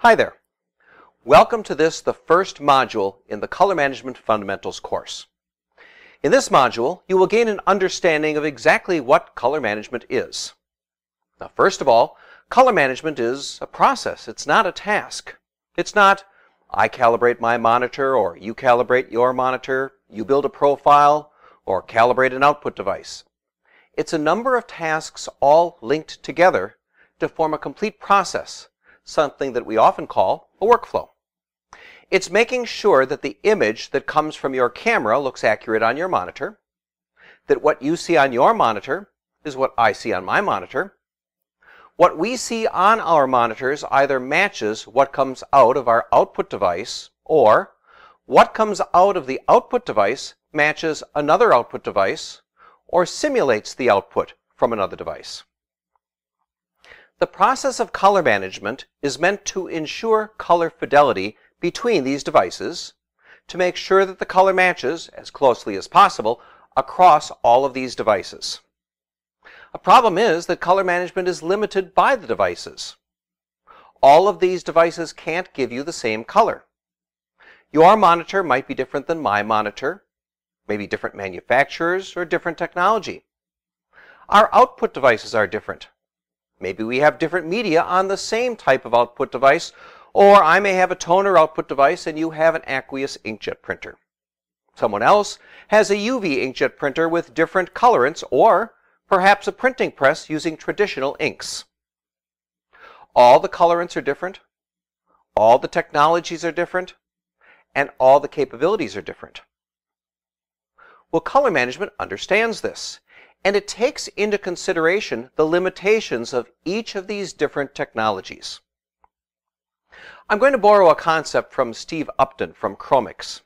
Hi there. Welcome to the first module in the Color Management Fundamentals course. In this module, you will gain an understanding of exactly what color management is. Now, first of all, color management is a process. It's not a task. It's not, I calibrate my monitor, or you calibrate your monitor, you build a profile, or calibrate an output device. It's a number of tasks all linked together to form a complete process, something that we often call a workflow. It's making sure that the image that comes from your camera looks accurate on your monitor, that what you see on your monitor is what I see on my monitor. What we see on our monitors either matches what comes out of our output device, or what comes out of the output device matches another output device, or simulates the output from another device. The process of color management is meant to ensure color fidelity between these devices, to make sure that the color matches as closely as possible across all of these devices. A problem is that color management is limited by the devices. All of these devices can't give you the same color. Your monitor might be different than my monitor, maybe different manufacturers or different technology. Our output devices are different. Maybe we have different media on the same type of output device, or I may have a toner output device and you have an aqueous inkjet printer. Someone else has a UV inkjet printer with different colorants, or perhaps a printing press using traditional inks. All the colorants are different, all the technologies are different, and all the capabilities are different. Well, color management understands this, and it takes into consideration the limitations of each of these different technologies. I'm going to borrow a concept from Steve Upton from Chromics.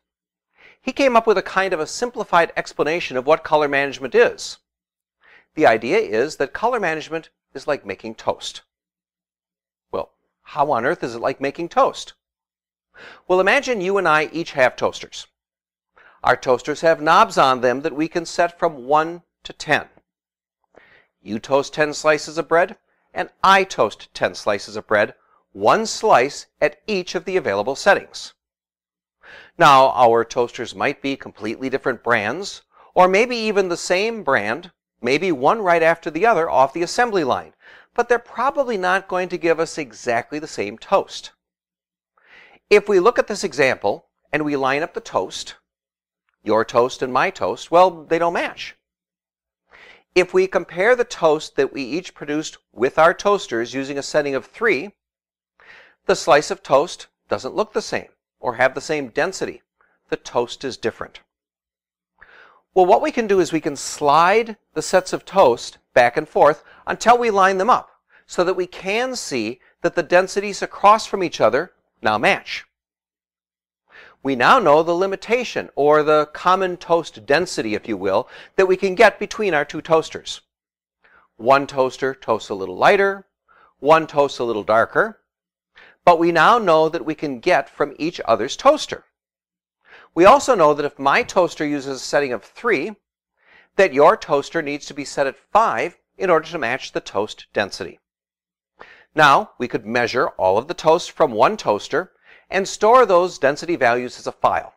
He came up with a kind of a simplified explanation of what color management is. The idea is that color management is like making toast. Well, how on earth is it like making toast? Well, imagine you and I each have toasters. Our toasters have knobs on them that we can set from 1 to 10. You toast 10 slices of bread, and I toast 10 slices of bread, one slice at each of the available settings. Now, our toasters might be completely different brands, or maybe even the same brand, maybe one right after the other off the assembly line, but they're probably not going to give us exactly the same toast. If we look at this example and we line up the toast, your toast and my toast, well, they don't match. If we compare the toast that we each produced with our toasters using a setting of 3, the slice of toast doesn't look the same or have the same density. The toast is different. Well, what we can do is we can slide the sets of toast back and forth until we line them up so that we can see that the densities across from each other now match. We now know the limitation, or the common toast density, if you will, that we can get between our two toasters. One toaster toasts a little lighter, one toasts a little darker, but we now know that we can get from each other's toaster. We also know that if my toaster uses a setting of 3, that your toaster needs to be set at 5 in order to match the toast density. Now, we could measure all of the toast from one toaster and store those density values as a file.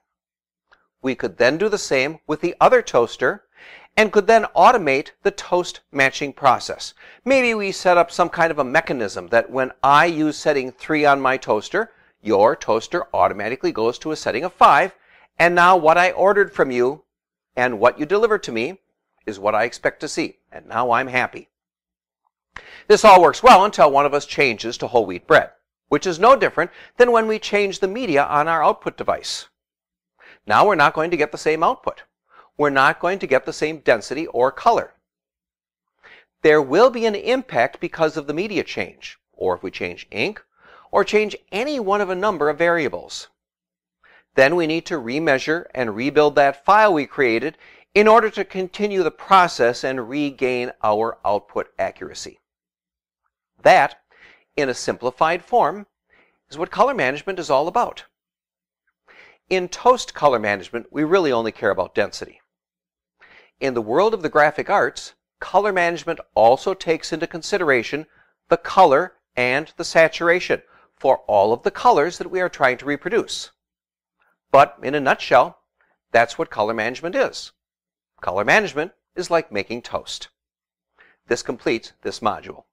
We could then do the same with the other toaster and could then automate the toast matching process. Maybe we set up some kind of a mechanism that when I use setting 3 on my toaster, your toaster automatically goes to a setting of 5, and now what I ordered from you and what you delivered to me is what I expect to see, and now I'm happy. This all works well until one of us changes to whole wheat bread, which is no different than when we change the media on our output device. Now we're not going to get the same output. We're not going to get the same density or color. There will be an impact because of the media change, or if we change ink, or change any one of a number of variables. Then we need to remeasure and rebuild that file we created in order to continue the process and regain our output accuracy. That, in a simplified form, is what color management is all about. In toast color management, we really only care about density. In the world of the graphic arts, color management also takes into consideration the color and the saturation for all of the colors that we are trying to reproduce. But in a nutshell, that's what color management is. Color management is like making toast. This completes this module.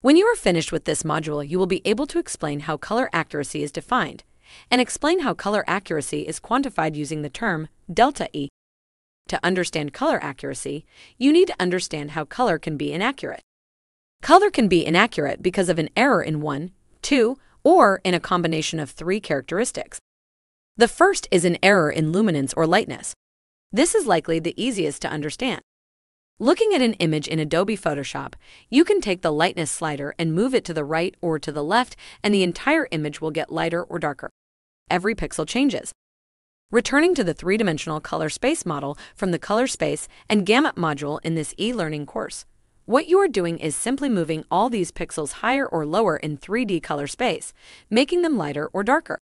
When you are finished with this module, you will be able to explain how color accuracy is defined and explain how color accuracy is quantified using the term delta E. To understand color accuracy, you need to understand how color can be inaccurate. Color can be inaccurate because of an error in one, two, or in a combination of three characteristics. The first is an error in luminance or lightness. This is likely the easiest to understand. Looking at an image in Adobe Photoshop, you can take the lightness slider and move it to the right or to the left, and the entire image will get lighter or darker. Every pixel changes. Returning to the three-dimensional color space model from the color space and gamut module in this e-learning course, what you are doing is simply moving all these pixels higher or lower in 3D color space, making them lighter or darker.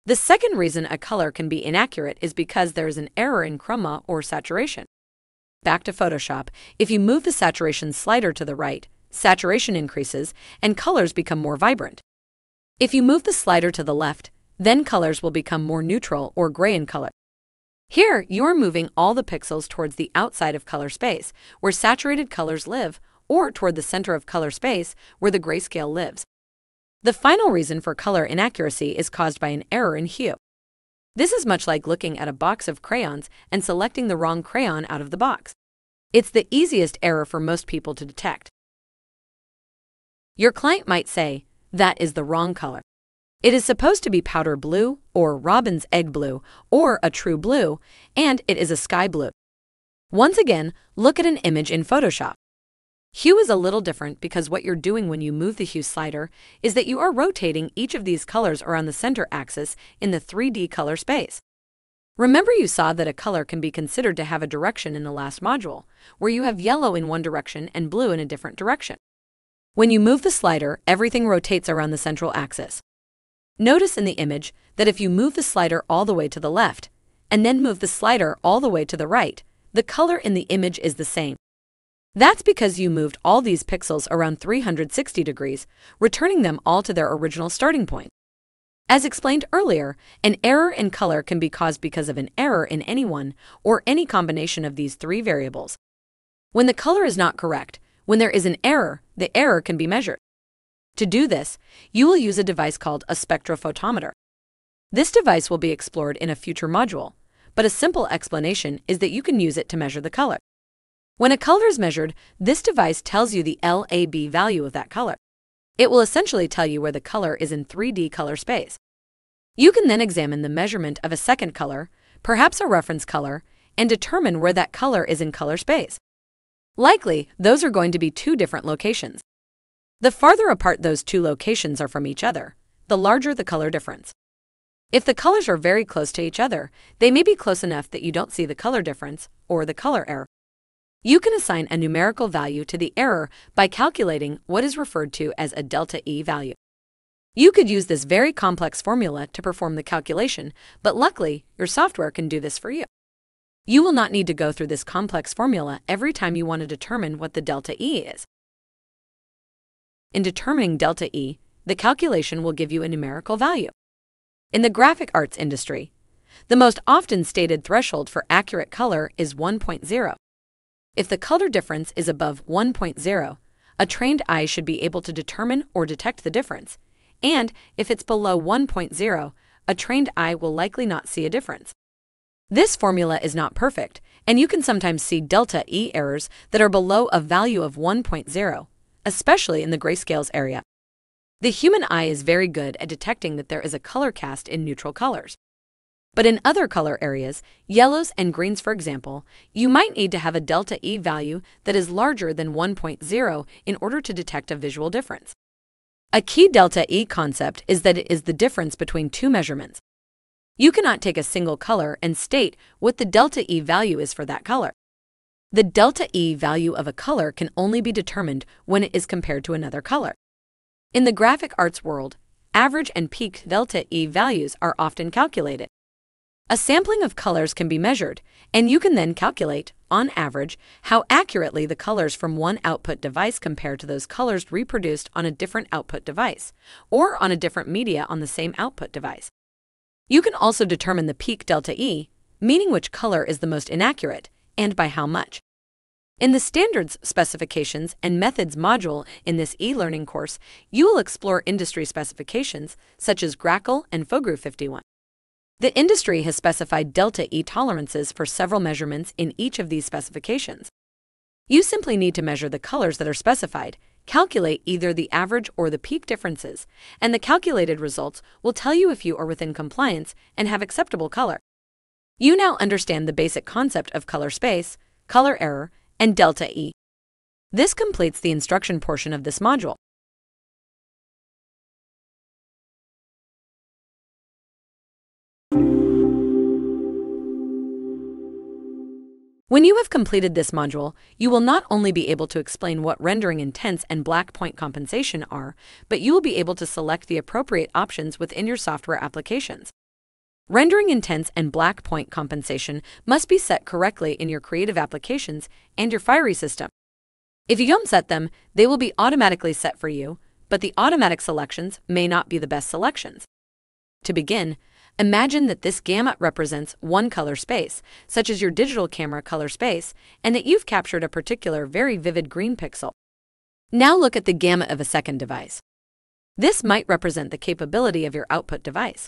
The second reason a color can be inaccurate is because there is an error in chroma or saturation. Back to Photoshop, if you move the saturation slider to the right, saturation increases and colors become more vibrant. If you move the slider to the left, then colors will become more neutral or gray in color. Here, you are moving all the pixels towards the outside of color space, where saturated colors live, or toward the center of color space, where the grayscale lives. The final reason for color inaccuracy is caused by an error in hue. This is much like looking at a box of crayons and selecting the wrong crayon out of the box. It's the easiest error for most people to detect. Your client might say, "That is the wrong color. It is supposed to be powder blue, or robin's egg blue, or a true blue, and it is a sky blue." Once again, look at an image in Photoshop. Hue is a little different because what you're doing when you move the hue slider is that you are rotating each of these colors around the center axis in the 3D color space. Remember, you saw that a color can be considered to have a direction in the last module, where you have yellow in one direction and blue in a different direction. When you move the slider, everything rotates around the central axis. Notice in the image that if you move the slider all the way to the left, and then move the slider all the way to the right, the color in the image is the same. That's because you moved all these pixels around 360 degrees, returning them all to their original starting point. As explained earlier, an error in color can be caused because of an error in any one or any combination of these three variables. When the color is not correct, when there is an error, the error can be measured. To do this, you will use a device called a spectrophotometer. This device will be explored in a future module, but a simple explanation is that you can use it to measure the color. When a color is measured, this device tells you the LAB value of that color. It will essentially tell you where the color is in 3D color space. You can then examine the measurement of a second color, perhaps a reference color, and determine where that color is in color space. Likely, those are going to be two different locations. The farther apart those two locations are from each other, the larger the color difference. If the colors are very close to each other, they may be close enough that you don't see the color difference or the color error. You can assign a numerical value to the error by calculating what is referred to as a delta E value. You could use this very complex formula to perform the calculation, but luckily, your software can do this for you. You will not need to go through this complex formula every time you want to determine what the delta E is. In determining delta E, the calculation will give you a numerical value. In the graphic arts industry, the most often stated threshold for accurate color is 1.0. If the color difference is above 1.0, a trained eye should be able to determine or detect the difference, and if it's below 1.0, a trained eye will likely not see a difference. This formula is not perfect, and you can sometimes see delta E errors that are below a value of 1.0, especially in the grayscales area. The human eye is very good at detecting that there is a color cast in neutral colors. But in other color areas, yellows and greens for example, you might need to have a delta E value that is larger than 1.0 in order to detect a visual difference. A key delta E concept is that it is the difference between two measurements. You cannot take a single color and state what the delta E value is for that color. The delta E value of a color can only be determined when it is compared to another color. In the graphic arts world, average and peak delta E values are often calculated. A sampling of colors can be measured, and you can then calculate, on average, how accurately the colors from one output device compare to those colors reproduced on a different output device, or on a different media on the same output device. You can also determine the peak delta E, meaning which color is the most inaccurate, and by how much. In the Standards, Specifications, and Methods module in this e-learning course, you will explore industry specifications such as Grackle and Fogru 51. The industry has specified delta E tolerances for several measurements in each of these specifications. You simply need to measure the colors that are specified, calculate either the average or the peak differences, and the calculated results will tell you if you are within compliance and have acceptable color. You now understand the basic concept of color space, color error, and delta E. This completes the instruction portion of this module. When you have completed this module, you will not only be able to explain what rendering intents and black point compensation are, but you will be able to select the appropriate options within your software applications. Rendering intents and black point compensation must be set correctly in your creative applications and your Fiery system. If you don't set them, they will be automatically set for you, but the automatic selections may not be the best selections. To begin, imagine that this gamut represents one color space, such as your digital camera color space, and that you've captured a particular very vivid green pixel. Now look at the gamut of a second device. This might represent the capability of your output device.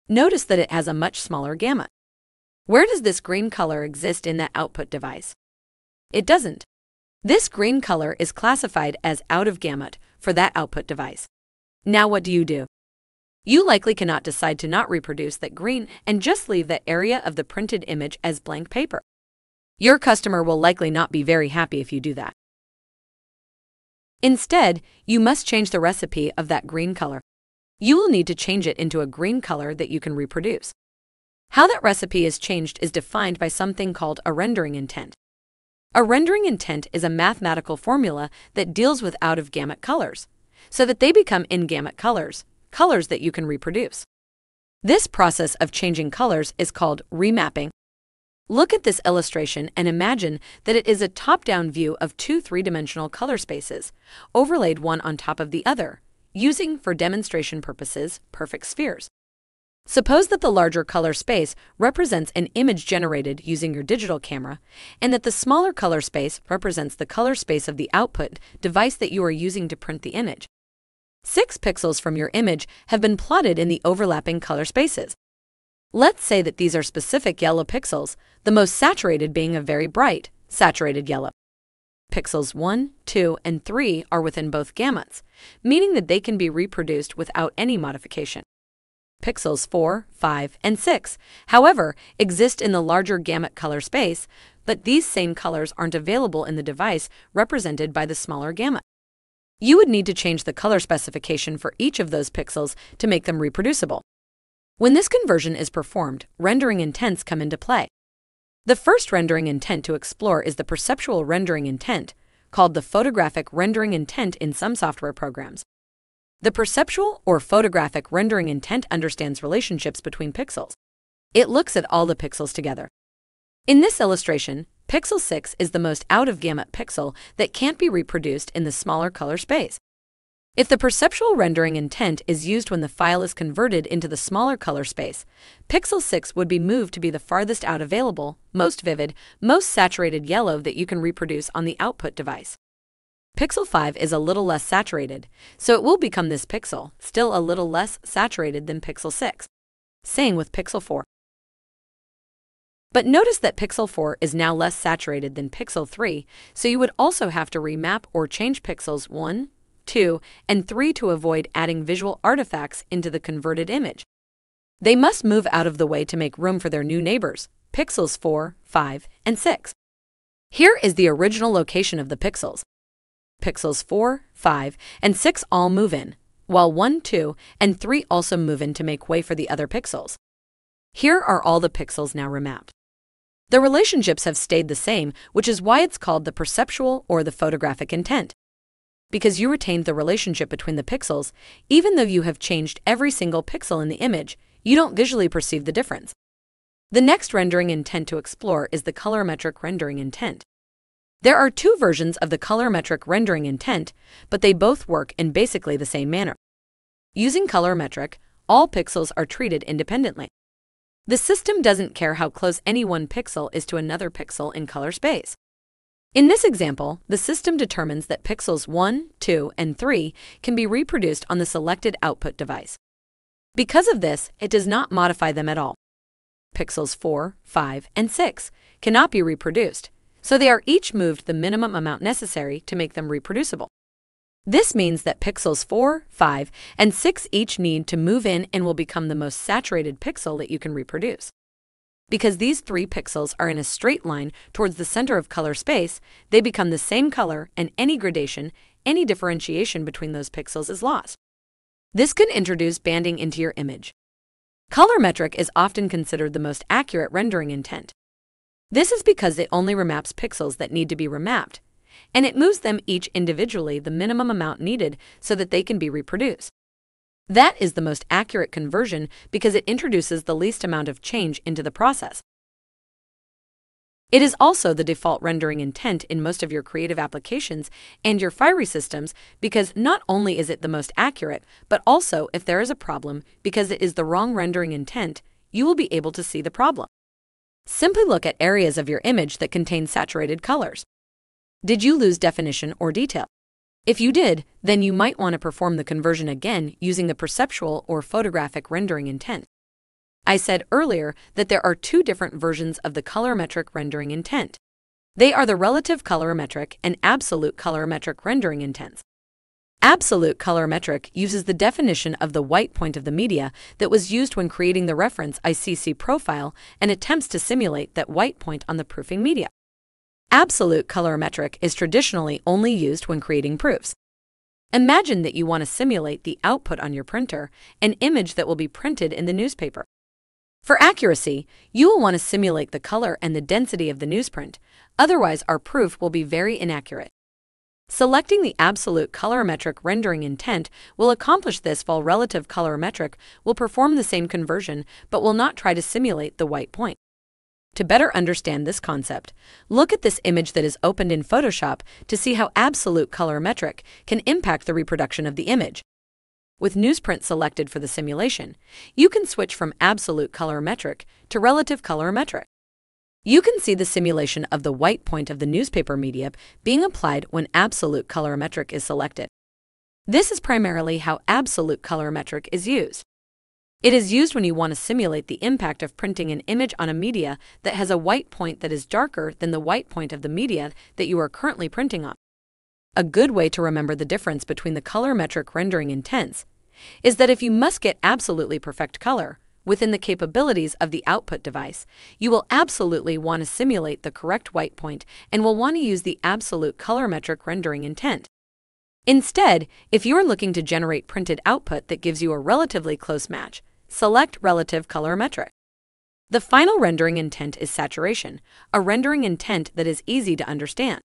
Notice that it has a much smaller gamut. Where does this green color exist in that output device? It doesn't. This green color is classified as out of gamut for that output device. Now what do? You likely cannot decide to not reproduce that green and just leave that area of the printed image as blank paper. Your customer will likely not be very happy if you do that. Instead, you must change the recipe of that green color. You will need to change it into a green color that you can reproduce. How that recipe is changed is defined by something called a rendering intent. A rendering intent is a mathematical formula that deals with out-of-gamut colors, so that they become in-gamut colors, colors that you can reproduce. This process of changing colors is called remapping. Look at this illustration and imagine that it is a top-down view of two three-dimensional color spaces, overlaid one on top of the other, using, for demonstration purposes, perfect spheres. Suppose that the larger color space represents an image generated using your digital camera, and that the smaller color space represents the color space of the output device that you are using to print the image. 6 pixels from your image have been plotted in the overlapping color spaces. Let's say that these are specific yellow pixels, the most saturated being a very bright, saturated yellow. Pixels 1, 2, and 3 are within both gamuts, meaning that they can be reproduced without any modification. Pixels 4, 5, and 6, however, exist in the larger gamut color space, but these same colors aren't available in the device represented by the smaller gamut. You would need to change the color specification for each of those pixels to make them reproducible. When this conversion is performed, rendering intents come into play. The first rendering intent to explore is the perceptual rendering intent, called the photographic rendering intent in some software programs. The perceptual or photographic rendering intent understands relationships between pixels. It looks at all the pixels together. In this illustration, pixel 6 is the most out-of-gamut pixel that can't be reproduced in the smaller color space. If the perceptual rendering intent is used when the file is converted into the smaller color space, pixel 6 would be moved to be the farthest out available, most vivid, most saturated yellow that you can reproduce on the output device. Pixel 5 is a little less saturated, so it will become this pixel, still a little less saturated than pixel 6. Same with pixel 4. But notice that pixel 4 is now less saturated than pixel 3, so you would also have to remap or change pixels 1, 2, and 3 to avoid adding visual artifacts into the converted image. They must move out of the way to make room for their new neighbors, pixels 4, 5, and 6. Here is the original location of the pixels. Pixels 4, 5, and 6 all move in, while 1, 2, and 3 also move in to make way for the other pixels. Here are all the pixels now remapped. The relationships have stayed the same, which is why it's called the perceptual or the photographic intent. Because you retained the relationship between the pixels, even though you have changed every single pixel in the image, you don't visually perceive the difference. The next rendering intent to explore is the colorimetric rendering intent. There are two versions of the colorimetric rendering intent, but they both work in basically the same manner. Using colorimetric, all pixels are treated independently. The system doesn't care how close any one pixel is to another pixel in color space. In this example, the system determines that pixels 1, 2, and 3 can be reproduced on the selected output device. Because of this, it does not modify them at all. Pixels 4, 5, and 6 cannot be reproduced, so they are each moved the minimum amount necessary to make them reproducible. This means that pixels 4, 5, and 6 each need to move in and will become the most saturated pixel that you can reproduce. Because these 3 pixels are in a straight line towards the center of color space, they become the same color, and any gradation, any differentiation between those pixels is lost. This can introduce banding into your image. Colorimetric is often considered the most accurate rendering intent. This is because it only remaps pixels that need to be remapped, and it moves them each individually the minimum amount needed so that they can be reproduced. That is the most accurate conversion because it introduces the least amount of change into the process. It is also the default rendering intent in most of your creative applications and your Fiery systems because not only is it the most accurate, but also if there is a problem because it is the wrong rendering intent, you will be able to see the problem. Simply look at areas of your image that contain saturated colors. Did you lose definition or detail? If you did, then you might want to perform the conversion again using the perceptual or photographic rendering intent. I said earlier that there are two different versions of the colorimetric rendering intent. They are the relative colorimetric and absolute colorimetric rendering intents. Absolute colorimetric uses the definition of the white point of the media that was used when creating the reference ICC profile and attempts to simulate that white point on the proofing media. Absolute colorimetric is traditionally only used when creating proofs. Imagine that you want to simulate the output on your printer, an image that will be printed in the newspaper. For accuracy, you will want to simulate the color and the density of the newsprint, otherwise our proof will be very inaccurate. Selecting the absolute colorimetric rendering intent will accomplish this while relative colorimetric will perform the same conversion but will not try to simulate the white point. To better understand this concept, look at this image that is opened in Photoshop to see how absolute colorimetric can impact the reproduction of the image. With newsprint selected for the simulation, you can switch from absolute colorimetric to relative colorimetric. You can see the simulation of the white point of the newspaper media being applied when absolute colorimetric is selected. This is primarily how absolute colorimetric is used. It is used when you want to simulate the impact of printing an image on a media that has a white point that is darker than the white point of the media that you are currently printing on. A good way to remember the difference between the colorimetric rendering intents is that if you must get absolutely perfect color within the capabilities of the output device, you will absolutely want to simulate the correct white point and will want to use the absolute colorimetric rendering intent. Instead, if you are looking to generate printed output that gives you a relatively close match, select relative colorimetric. The final rendering intent is saturation, a rendering intent that is easy to understand.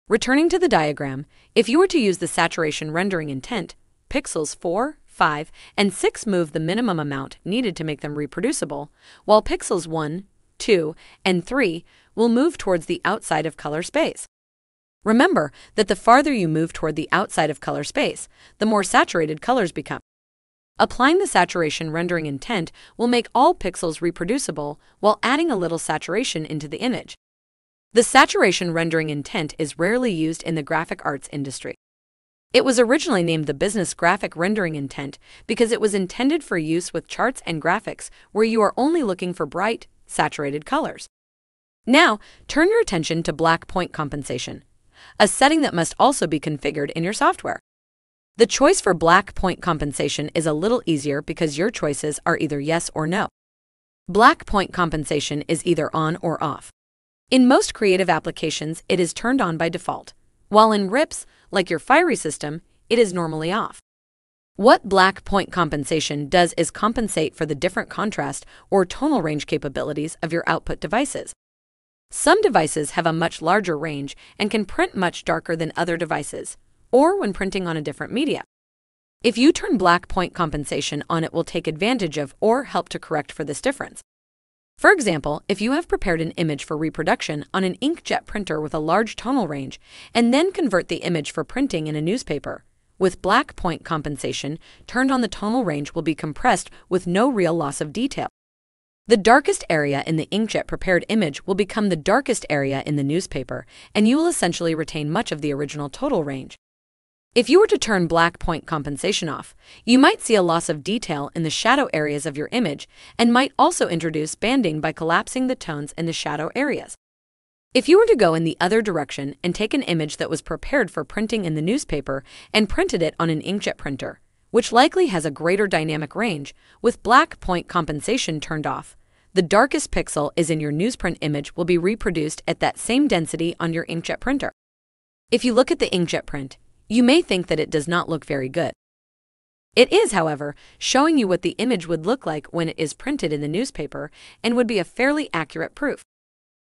Returning to the diagram, if you were to use the saturation rendering intent, pixels 4, 5, and 6 move the minimum amount needed to make them reproducible, while pixels 1, 2, and 3 will move towards the outside of color space. Remember that the farther you move toward the outside of color space, the more saturated colors become. Applying the saturation rendering intent will make all pixels reproducible while adding a little saturation into the image. The saturation rendering intent is rarely used in the graphic arts industry. It was originally named the business graphic rendering intent because it was intended for use with charts and graphics where you are only looking for bright, saturated colors. Now, turn your attention to black point compensation, a setting that must also be configured in your software. The choice for black point compensation is a little easier because your choices are either yes or no. Black point compensation is either on or off. In most creative applications, it is turned on by default, while in RIPs, like your Fiery system, it is normally off. What black point compensation does is compensate for the different contrast or tonal range capabilities of your output devices. Some devices have a much larger range and can print much darker than other devices, or when printing on a different media. If you turn black point compensation on, it will take advantage of or help to correct for this difference. For example, if you have prepared an image for reproduction on an inkjet printer with a large tonal range and then convert the image for printing in a newspaper, with black point compensation turned on, the tonal range will be compressed with no real loss of detail. The darkest area in the inkjet prepared image will become the darkest area in the newspaper, and you will essentially retain much of the original total range. If you were to turn black point compensation off, you might see a loss of detail in the shadow areas of your image and might also introduce banding by collapsing the tones in the shadow areas. If you were to go in the other direction and take an image that was prepared for printing in the newspaper and printed it on an inkjet printer, which likely has a greater dynamic range, with black point compensation turned off, the darkest pixel is in your newsprint image will be reproduced at that same density on your inkjet printer. If you look at the inkjet print, you may think that it does not look very good. It is, however, showing you what the image would look like when it is printed in the newspaper and would be a fairly accurate proof.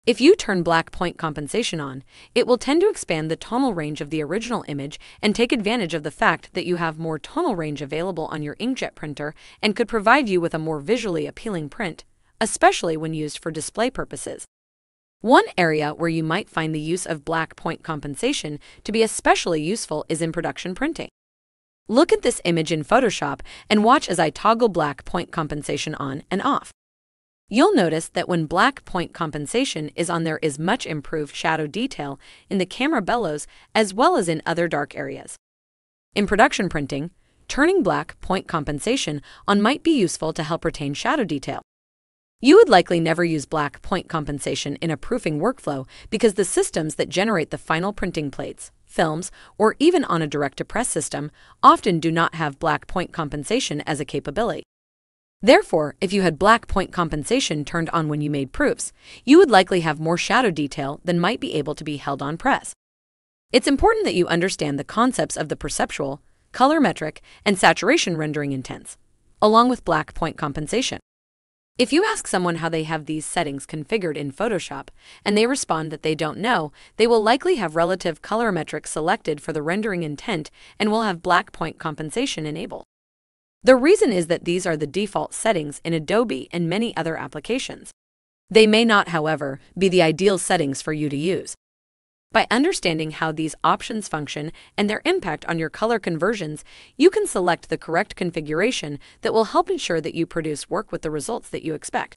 If you turn black point compensation on, it will tend to expand the tonal range of the original image and take advantage of the fact that you have more tonal range available on your inkjet printer and could provide you with a more visually appealing print, especially when used for display purposes. One area where you might find the use of black point compensation to be especially useful is in production printing. Look at this image in Photoshop and watch as I toggle black point compensation on and off. You'll notice that when black point compensation is on, there is much improved shadow detail in the camera bellows as well as in other dark areas. In production printing, turning black point compensation on might be useful to help retain shadow detail. You would likely never use black point compensation in a proofing workflow because the systems that generate the final printing plates, films, or even on a direct-to-press system often do not have black point compensation as a capability. Therefore, if you had black point compensation turned on when you made proofs, you would likely have more shadow detail than might be able to be held on press. It's important that you understand the concepts of the perceptual, colorimetric, and saturation rendering intents, along with black point compensation. If you ask someone how they have these settings configured in Photoshop and they respond that they don't know, they will likely have relative colorimetric selected for the rendering intent and will have black point compensation enabled. The reason is that these are the default settings in Adobe and many other applications. They may not, however, be the ideal settings for you to use. By understanding how these options function and their impact on your color conversions, you can select the correct configuration that will help ensure that you produce work with the results that you expect.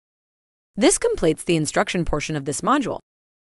This completes the instruction portion of this module.